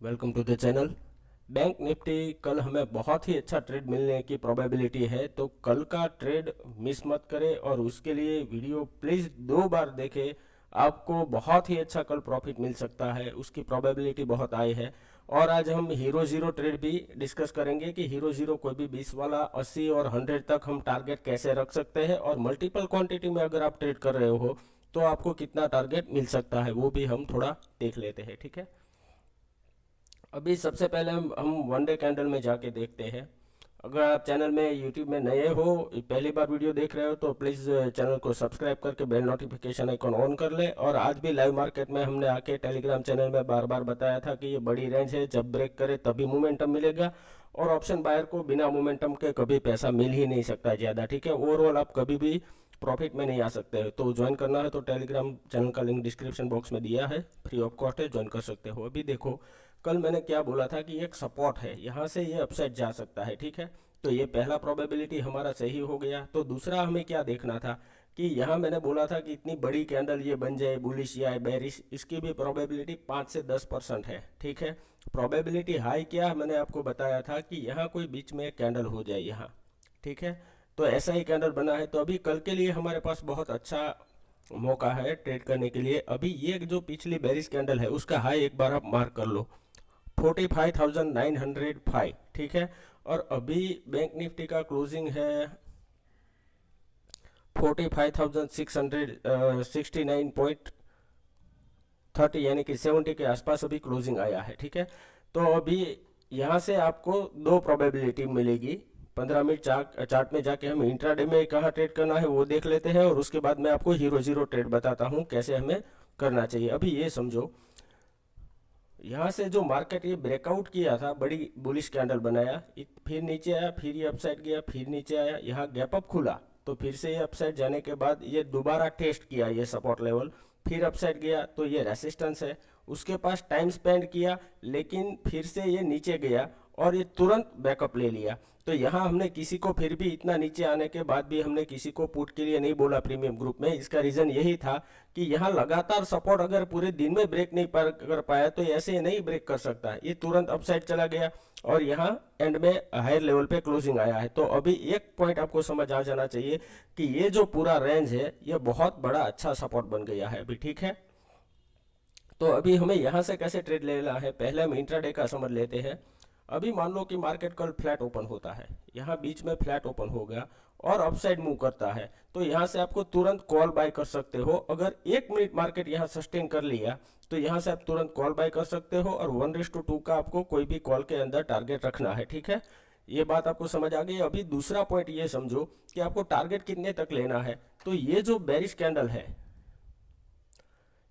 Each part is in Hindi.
Welcome to the channel. Bank Nifty कल हमें बहुत ही अच्छा ट्रेड मिलने की प्रोबेबिलिटी है, तो कल का ट्रेड मिस मत करें और उसके लिए वीडियो प्लीज़ 2 बार देखें। आपको बहुत ही अच्छा कल प्रॉफिट मिल सकता है, उसकी प्रोबेबिलिटी बहुत हाई है। और आज हम हीरो ज़ीरो ट्रेड भी डिस्कस करेंगे कि हीरो ज़ीरो कोई भी 20 वाला 80 और 100 तक हम टारगेट कैसे रख सकते हैं, और मल्टीपल क्वांटिटी में अगर आप ट्रेड कर रहे हो तो आपको कितना टारगेट मिल सकता है वो भी हम थोड़ा देख लेते हैं। ठीक है, अभी सबसे पहले हम वन डे कैंडल में जाके देखते हैं। अगर आप चैनल में यूट्यूब में नए हो, पहली बार वीडियो देख रहे हो, तो प्लीज़ चैनल को सब्सक्राइब करके बेल नोटिफिकेशन आइकॉन ऑन कर ले। और आज भी लाइव मार्केट में हमने आके टेलीग्राम चैनल में बार बार बताया था कि ये बड़ी रेंज है, जब ब्रेक करे तभी मोमेंटम मिलेगा, और ऑप्शन बायर को बिना मोमेंटम के कभी पैसा मिल ही नहीं सकता ज़्यादा। ठीक है, ओवरऑल आप कभी भी प्रॉफिट में नहीं आ सकते हो। तो ज्वाइन करना है तो टेलीग्राम चैनल का लिंक डिस्क्रिप्शन बॉक्स में दिया है, फ्री ऑफ कॉस्ट है, ज्वाइन कर सकते हो। अभी देखो, कल मैंने क्या बोला था कि एक सपोर्ट है, यहाँ से ये अपसाइड जा सकता है। ठीक है, तो ये पहला प्रोबेबिलिटी हमारा सही हो गया। तो दूसरा हमें क्या देखना था कि यहाँ मैंने बोला था कि इतनी बड़ी कैंडल ये बन जाए बुलिश या बेरिश, इसकी भी प्रोबेबिलिटी 5 से 10% है। ठीक है, प्रोबेबिलिटी हाई क्या मैंने आपको बताया था कि यहाँ कोई बीच में एक कैंडल हो जाए यहाँ। ठीक है, तो ऐसा ही कैंडल बना है, तो अभी कल के लिए हमारे पास बहुत अच्छा मौका है ट्रेड करने के लिए। अभी ये जो पिछली बेरिश कैंडल है उसका हाई एक बार आप मार्क कर लो, 45,905। ठीक है, और अभी बैंक निफ्टी का क्लोजिंग है 45,669.30, यानी कि 70 के आसपास अभी क्लोजिंग आया है। ठीक है, तो अभी यहाँ से आपको दो प्रोबेबिलिटी मिलेगी। 15 मिनट चार्ट में जाके हम इंट्राडे में कहाँ ट्रेड करना है वो देख लेते हैं, और उसके बाद मैं आपको हीरो ज़ीरो ट्रेड बताता हूँ कैसे हमें करना चाहिए। अभी ये समझो, यहाँ से जो मार्केट ये ब्रेकआउट किया था, बड़ी बुलिश कैंडल बनाया, फिर नीचे आया, फिर ये अपसाइड गया, फिर नीचे आया, यहाँ गैप अप खुला, तो फिर से ये अपसाइड जाने के बाद ये दोबारा टेस्ट किया ये सपोर्ट लेवल, फिर अपसाइड गया, तो ये रेसिस्टेंस है। उसके पास टाइम स्पेंड किया, लेकिन फिर से ये नीचे गया और ये तुरंत बैकअप ले लिया। तो यहाँ हमने किसी को, फिर भी इतना नीचे आने के बाद भी हमने किसी को पुट के लिए नहीं बोला प्रीमियम ग्रुप में। इसका रीज़न यही था कि यहाँ लगातार सपोर्ट अगर पूरे दिन में ब्रेक नहीं कर पाया तो ऐसे नहीं ब्रेक कर सकता। ये तुरंत अपसाइड चला गया और यहाँ एंड में हायर लेवल पे क्लोजिंग आया है। तो अभी एक पॉइंट आपको समझ आ जाना चाहिए कि ये जो पूरा रेंज है ये बहुत बड़ा अच्छा सपोर्ट बन गया है अभी। ठीक है, तो अभी हमें यहाँ से कैसे ट्रेड लेना है, पहले हम इंट्राडे का समझ लेते हैं। अभी मान लो कि मार्केट कल फ्लैट ओपन होता है, यहाँ बीच में फ्लैट ओपन हो गया और अपसाइड मूव करता है, तो यहाँ से आपको तुरंत कॉल बाय कर सकते हो। अगर 1 मिनट मार्केट यहाँ सस्टेन कर लिया तो यहाँ से आप तुरंत कॉल बाय कर सकते हो, और 1:2 का आपको कोई भी कॉल के अंदर टारगेट रखना है। ठीक है, ये बात आपको समझ आ गई। अभी दूसरा पॉइंट ये समझो कि आपको टारगेट कितने तक लेना है। तो ये जो बेरिश कैंडल है,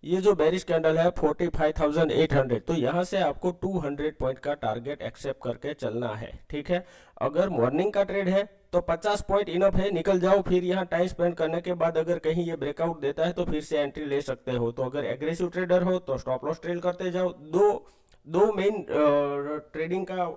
ये जो बेरिश कैंडल है 45,800, तो यहाँ से आपको 200 पॉइंट का टारगेट एक्सेप्ट करके चलना है। ठीक है, अगर मॉर्निंग का ट्रेड है तो 50 पॉइंट इनफ है, निकल जाओ। फिर यहाँ टाइम स्पेंड करने के बाद अगर कहीं ये ब्रेकआउट देता है तो फिर से एंट्री ले सकते हो। तो अगर एग्रेसिव ट्रेडर हो तो स्टॉप लॉस ट्रेड करते जाओ। दो दो मेन ट्रेडिंग का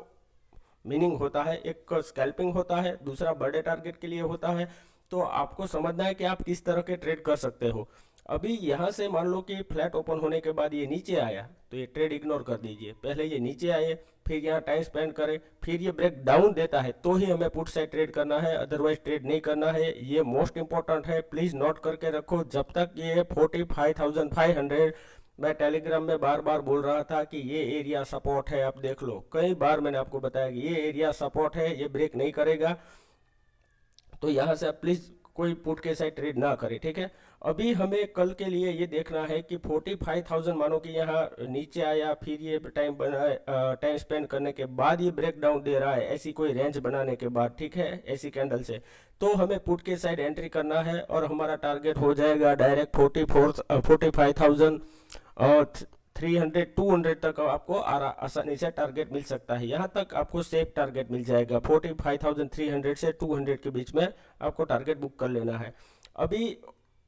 मीनिंग होता है, एक स्कैल्पिंग होता है, दूसरा बड़े टारगेट के लिए होता है। तो आपको समझना है कि आप किस तरह के ट्रेड कर सकते हो। अभी यहाँ से मान लो कि फ्लैट ओपन होने के बाद ये नीचे आया, तो ये ट्रेड इग्नोर कर दीजिए। पहले ये नीचे आए, फिर यहाँ टाइम स्पेंड करे, फिर ये ब्रेक डाउन देता है तो ही हमें पुट साइड ट्रेड करना है, अदरवाइज ट्रेड नहीं करना है। ये मोस्ट इंपॉर्टेंट है, प्लीज़ नोट करके रखो। जब तक ये 45,500, मैं टेलीग्राम में बार बार बोल रहा था कि ये एरिया सपोर्ट है, आप देख लो, कई बार मैंने आपको बताया कि ये एरिया सपोर्ट है, ये ब्रेक नहीं करेगा। तो यहाँ से आप प्लीज़ कोई पुट के साइड ट्रेड ना करें। ठीक है, अभी हमें कल के लिए ये देखना है कि 45,000 मानो कि यहाँ नीचे आया, फिर ये टाइम स्पेंड करने के बाद ये ब्रेक डाउन दे रहा है, ऐसी कोई रेंज बनाने के बाद। ठीक है, ऐसी कैंडल से तो हमें पुट के साइड एंट्री करना है, और हमारा टारगेट हो जाएगा डायरेक्ट 45,000 और 300 200 तक आपको आसानी से टारगेट मिल सकता है। यहाँ तक आपको सेफ टारगेट मिल जाएगा, 45,300 से 200 के बीच में आपको टारगेट बुक कर लेना है। अभी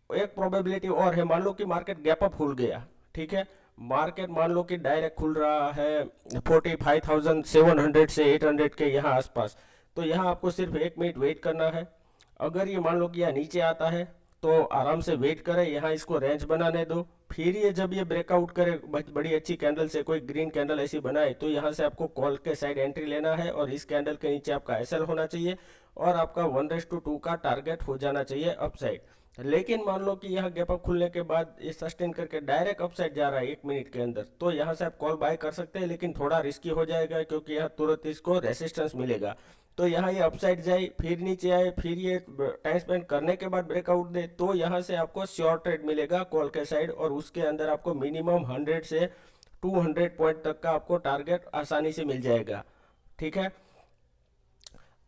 एक प्रोबेबिलिटी और है, मान लो कि मार्केट गैप अप खुल गया। ठीक है, मार्केट मान लो कि डायरेक्ट खुल रहा है 45,700 से 800 के यहाँ आसपास, तो यहाँ आपको सिर्फ 1 मिनट वेट करना है। अगर ये मान लो कि यहाँ नीचे आता है तो आराम से वेट करें, यहाँ इसको रेंज बनाने दो, फिर ये जब ये ब्रेकआउट करे बड़ी अच्छी कैंडल से, कोई ग्रीन कैंडल ऐसी बनाए, तो यहाँ से आपको कॉल के साइड एंट्री लेना है और इस कैंडल के नीचे आपका एसएल होना चाहिए और आपका 1:2 का टारगेट हो जाना चाहिए अपसाइड। लेकिन मान लो कि यहाँ गैप अप खुलने के बाद ये सस्टेन करके डायरेक्ट अपसाइड जा रहा है 1 मिनट के अंदर, तो यहाँ से आप कॉल बाय कर सकते हैं, लेकिन थोड़ा रिस्की हो जाएगा क्योंकि यहाँ तुरंत इसको रेसिस्टेंस मिलेगा। तो यहाँ ये अपसाइड जाए, फिर नीचे आए, फिर ये टाइम स्पेंड करने के बाद ब्रेकआउट दे, तो यहाँ से आपको श्योर ट्रेड मिलेगा कॉल के साइड और उसके अंदर आपको मिनिमम 100 से 200 पॉइंट तक का आपको टारगेट आसानी से मिल जाएगा। ठीक है।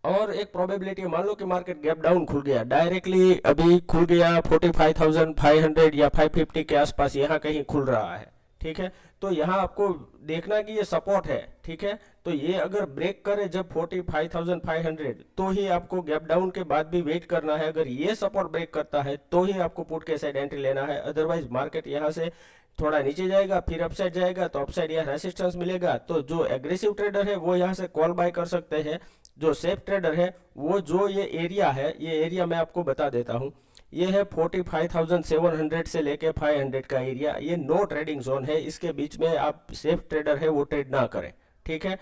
और एक प्रोबेबिलिटी, मान लो कि मार्केट गैप डाउन खुल गया, डायरेक्टली अभी खुल गया 45,500 या 550 के आसपास, यहाँ कहीं खुल रहा है। ठीक है। तो यहाँ आपको देखना कि ये सपोर्ट है। ठीक है। तो ये अगर ब्रेक करे जब 45,500, तो ही आपको गैप डाउन के बाद भी वेट करना है। अगर ये सपोर्ट ब्रेक करता है तो ही आपको पुट के साइड एंट्री लेना है। अदरवाइज मार्केट यहाँ से थोड़ा नीचे जाएगा, फिर अपसाइड जाएगा, तो अपसाइड यहाँ रेसिस्टेंस मिलेगा। तो जो एग्रेसिव ट्रेडर है वो यहाँ से कॉल बाय कर सकते हैं। जो सेफ ट्रेडर है वो, जो ये एरिया है, ये एरिया मैं आपको बता देता हूँ, ये है 45,700 से लेके 500 का एरिया। ये नो ट्रेडिंग जोन है, इसके बीच में आप सेफ ट्रेडर है वो ट्रेड ना करें। ठीक है।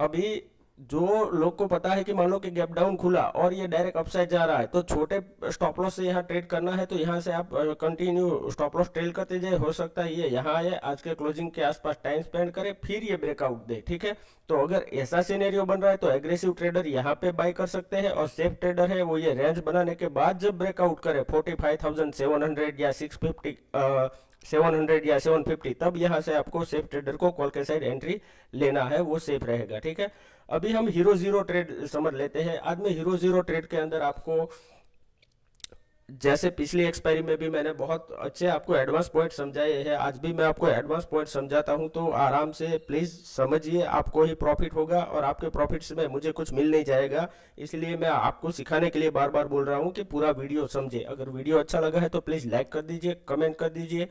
अभी जो लोग को पता है कि मान लो कि गैप डाउन खुला और ये डायरेक्ट अपसाइड जा रहा है, तो छोटे स्टॉप लॉस से यहाँ ट्रेड करना है, तो यहाँ से आप कंटिन्यू स्टॉप लॉस ट्रेल करते जाए। हो सकता है ये यहाँ आए, आज के क्लोजिंग के आसपास टाइम स्पेंड करे, फिर ये ब्रेकआउट दे। ठीक है। तो अगर ऐसा सिनेरियो बन रहा है तो एग्रेसिव ट्रेडर यहाँ पे बाय कर सकते हैं और सेफ ट्रेडर है वो ये रेंज बनाने के बाद जब ब्रेकआउट करे 45,700 या 650 700 या 750, तब यहाँ से आपको सेफ ट्रेडर को कॉल के साइड एंट्री लेना है, वो सेफ रहेगा। ठीक है। अभी हम हीरो जीरो ट्रेड समझ लेते हैं। आज में हीरो जीरो ट्रेड के अंदर आपको, जैसे पिछली एक्सपायरी में भी मैंने बहुत अच्छे आपको एडवांस पॉइंट समझाए हैं, आज भी मैं आपको एडवांस पॉइंट समझाता हूं, तो आराम से प्लीज समझिए, आपको ही प्रॉफिट होगा और आपके प्रॉफिट्स में मुझे कुछ मिल नहीं जाएगा। इसलिए मैं आपको सिखाने के लिए बार बार बोल रहा हूं कि पूरा वीडियो समझे। अगर वीडियो अच्छा लगा है तो प्लीज लाइक कर दीजिए, कमेंट कर दीजिए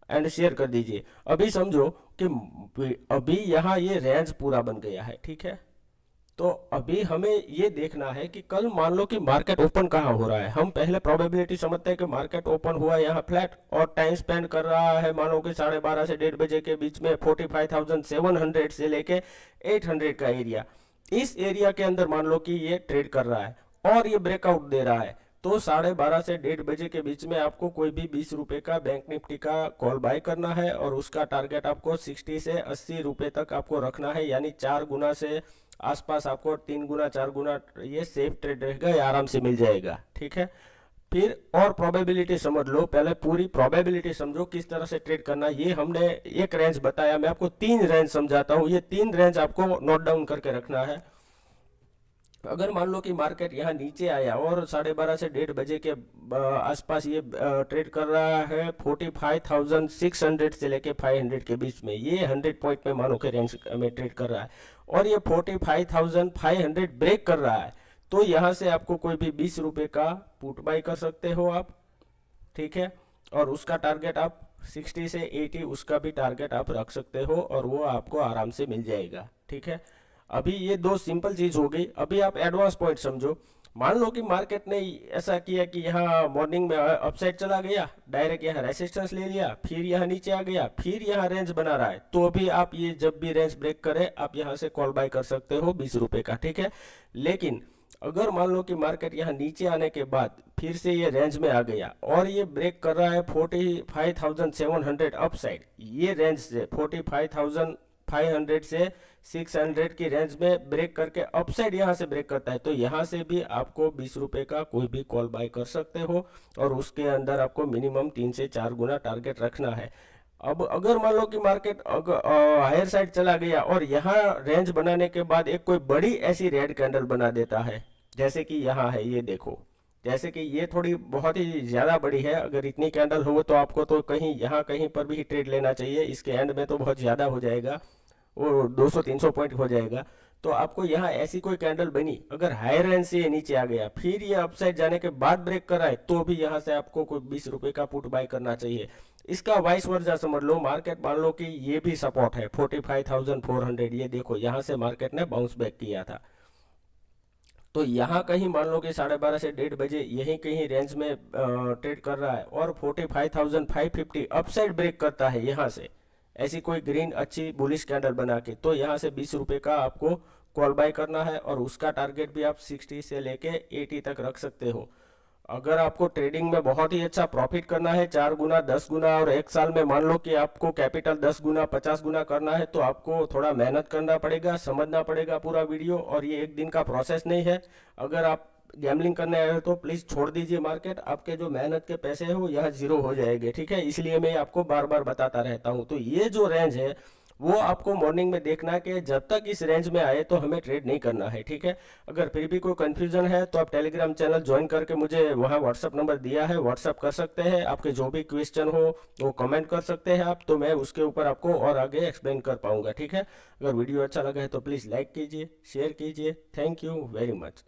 एंड शेयर कर दीजिए। अभी समझो कि अभी यहाँ ये रेंज पूरा बन गया है। ठीक है। तो अभी हमें ये देखना है कि कल मान लो कि मार्केट ओपन कहाँ हो रहा है। हम पहले प्रोबेबिलिटी समझते हैं कि मार्केट ओपन हुआ यहाँ फ्लैट और टाइम स्पेंड कर रहा है मान लो कि 12:30 से 1:30 बजे के बीच में 45,700 से लेके 800 का एरिया। इस एरिया के अंदर मान लो कि ये ट्रेड कर रहा है और ये ब्रेकआउट दे रहा है, तो 12:30 से 1:30 बजे के बीच में आपको कोई भी 20 रुपए का बैंक निफ्टी का कॉल बाय करना है और उसका टारगेट आपको 60 से 80 रुपए तक आपको रखना है, यानी 4 गुना से आसपास आपको 3 गुना 4 गुना ये सेफ ट्रेड रहेगा, ये आराम से मिल जाएगा। ठीक है। फिर और प्रोबेबिलिटी समझ लो, पहले पूरी प्रोबेबिलिटी समझो किस तरह से ट्रेड करना। ये हमने एक रेंज बताया, मैं आपको 3 रेंज समझाता हूँ। ये 3 रेंज आपको नोट डाउन करके रखना है। अगर मान लो कि मार्केट यहाँ नीचे आया और 12:30 से 1:30 बजे के आसपास ये ट्रेड कर रहा है 45,600 से लेके 500 के बीच में, ये 100 पॉइंट में मानो के रेंज में ट्रेड कर रहा है और ये 45,500 ब्रेक कर रहा है, तो यहाँ से आपको कोई भी 20 रुपए का पुट बाय कर सकते हो आप। ठीक है। और उसका टारगेट आप 60 से 80 उसका भी टारगेट आप रख सकते हो और वो आपको आराम से मिल जाएगा। ठीक है। अभी ये 2 सिंपल चीज हो गई। अभी आप एडवांस पॉइंट समझो। मान लो कि मार्केट ने ऐसा किया कि यहाँ मॉर्निंग में अपसाइड चला गया, डायरेक्ट यहाँ रेसिस्टेंस ले लिया, फिर यहाँ नीचे आ गया, फिर यहाँ रेंज बना रहा है, तो भी आप ये जब भी रेंज ब्रेक करे आप यहाँ से कॉल बाय कर सकते हो 20 रुपए का। ठीक है। लेकिन अगर मान लो कि मार्केट यहाँ नीचे आने के बाद फिर से ये रेंज में आ गया और ये ब्रेक कर रहा है 45,700 अपसाइड, ये रेंज से 45,500 से 600 की रेंज में ब्रेक करके अपसाइड यहाँ से ब्रेक करता है, तो यहाँ से भी आपको 20 रुपए का कोई भी कॉल बाय कर सकते हो और उसके अंदर आपको मिनिमम 3 से 4 गुना टारगेट रखना है। अब अगर मान लो कि मार्केट हायर साइड चला गया और यहाँ रेंज बनाने के बाद एक कोई बड़ी ऐसी रेड कैंडल बना देता है, जैसे कि यहाँ है, ये देखो, जैसे कि ये थोड़ी बहुत ही ज्यादा बड़ी है, अगर इतनी कैंडल हो तो आपको तो कहीं यहाँ कहीं पर भी ट्रेड लेना चाहिए, इसके एंड में तो बहुत ज्यादा हो जाएगा, वो 200-300 पॉइंट हो जाएगा। तो आपको यहाँ ऐसी कोई कैंडल बनी, अगर हाई रेंज से ये नीचे आ गया फिर ये अपसाइड जाने के बाद ब्रेक कर रहा है, तो भी यहाँ से आपको कोई 20 रुपए का पुट बाय करना चाहिए। इसका वाइस वर्जा समझ लो, मार्केट मान लो कि ये भी सपोर्ट है 45,400, ये देखो यहाँ से मार्केट ने बाउंस बैक किया था, तो यहाँ कहीं मान लो कि 12:30 से 1:30 बजे यहीं कहीं रेंज में ट्रेड कर रहा है और 45,550 अपसाइड ब्रेक करता है यहाँ से, ऐसी कोई ग्रीन अच्छी बुलिश कैंडल बना के, तो यहाँ से 20 रुपये का आपको कॉल बाय करना है और उसका टारगेट भी आप 60 से लेके 80 तक रख सकते हो। अगर आपको ट्रेडिंग में बहुत ही अच्छा प्रॉफिट करना है, 4 गुना 10 गुना, और एक साल में मान लो कि आपको कैपिटल 10 गुना 50 गुना करना है, तो आपको थोड़ा मेहनत करना पड़ेगा, समझना पड़ेगा पूरा वीडियो, और ये एक दिन का प्रोसेस नहीं है। अगर आप गैमलिंग करने आए हो तो प्लीज़ छोड़ दीजिए मार्केट, आपके जो मेहनत के पैसे हैं वो यहाँ जीरो हो जाएंगे, ठीक है। इसलिए मैं आपको बार बार बताता रहता हूँ। तो ये जो रेंज है वो आपको मॉर्निंग में देखना है कि जब तक इस रेंज में आए तो हमें ट्रेड नहीं करना है, ठीक है। अगर फिर भी कोई कंफ्यूजन है तो आप टेलीग्राम चैनल ज्वाइन करके मुझे वहाँ व्हाट्सअप नंबर दिया है, व्हाट्सअप कर सकते हैं। आपके जो भी क्वेश्चन हो वो कमेंट कर सकते हैं आप, तो मैं उसके ऊपर आपको और आगे एक्सप्लेन कर पाऊंगा, ठीक है। अगर वीडियो अच्छा लगा है तो प्लीज़ लाइक कीजिए, शेयर कीजिए। Thank you very much.